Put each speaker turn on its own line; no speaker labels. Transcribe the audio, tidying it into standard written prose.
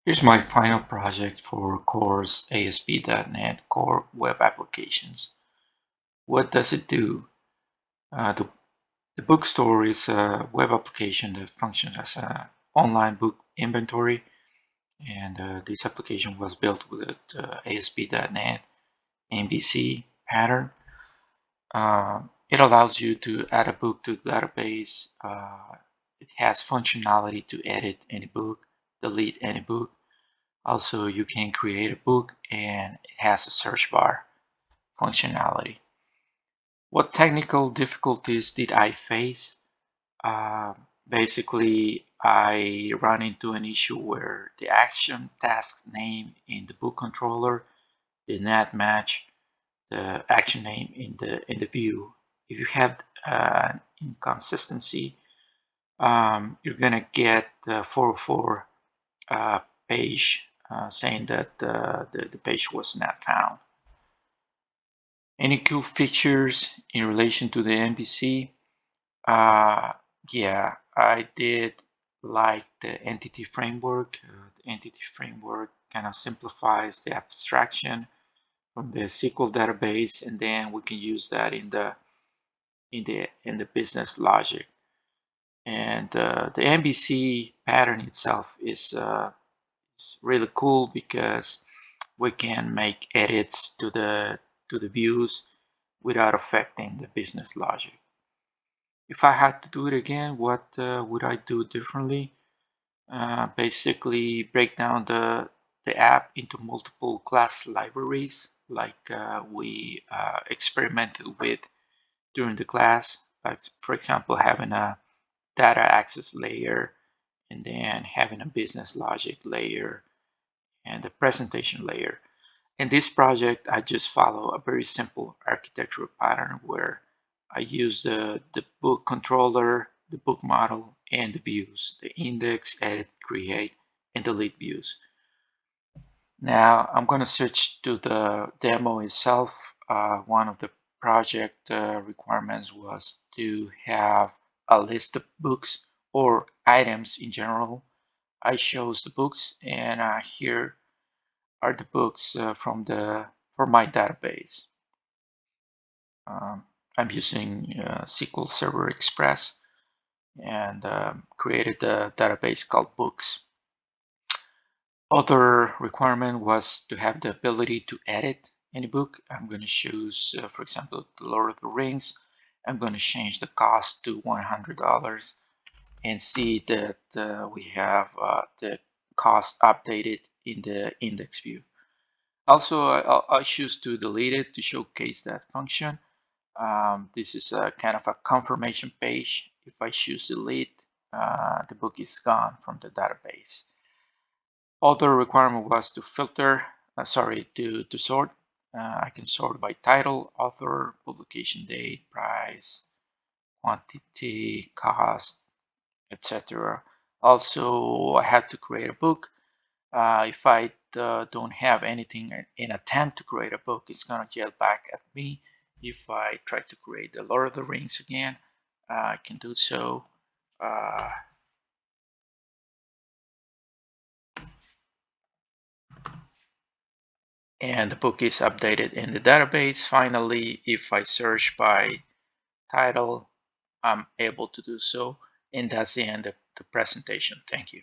Here's my final project for course ASP.NET Core Web Applications. What does it do? The bookstore is a web application that functions as an online book inventory, and this application was built with ASP.NET MVC pattern. It allows you to add a book to the database. It has functionality to edit any book, delete any book. Also, you can create a book, and it has a search bar functionality. What technical difficulties did I face? Basically, I run into an issue where the action task name in the book controller did not match the action name in the view. If you have inconsistency, you're gonna get 404 page saying that the page was not found. Any cool features in relation to the MVC? Yeah, I did like the entity framework. The entity framework kind of simplifies the abstraction from the SQL database, and then we can use that in the business logic. And the MVC pattern itself is really cool because we can make edits to the views without affecting the business logic. If I had to do it again, what would I do differently? Basically break down the app into multiple class libraries like we experimented with during the class. Like, for example, having a data access layer, and then having a business logic layer and a presentation layer. In this project, I just follow a very simple architectural pattern where I use the book controller, the book model, and the views, the index, edit, create, and delete views. Now I'm going to switch to the demo itself. One of the project requirements was to have a list of books or items in general. I chose the books, and here are the books from my database. I'm using SQL Server Express, and created a database called books. Other requirement was to have the ability to edit any book. I'm going to choose, for example, The Lord of the Rings. I'm going to change the cost to $100 and see that we have the cost updated in the index view. Also, I'll choose to delete it to showcase that function. This is a kind of a confirmation page. If I choose delete, the book is gone from the database. Other requirement was to filter, to sort. I can sort by title, author, publication date, price, quantity, cost, etc. Also, I have to create a book. If I don't have anything in attempt to create a book, it's gonna yell back at me. If I try to create the Lord of the Rings again, I can do so. And the book is updated in the database. Finally, if I search by title, I'm able to do so. And that's the end of the presentation. Thank you.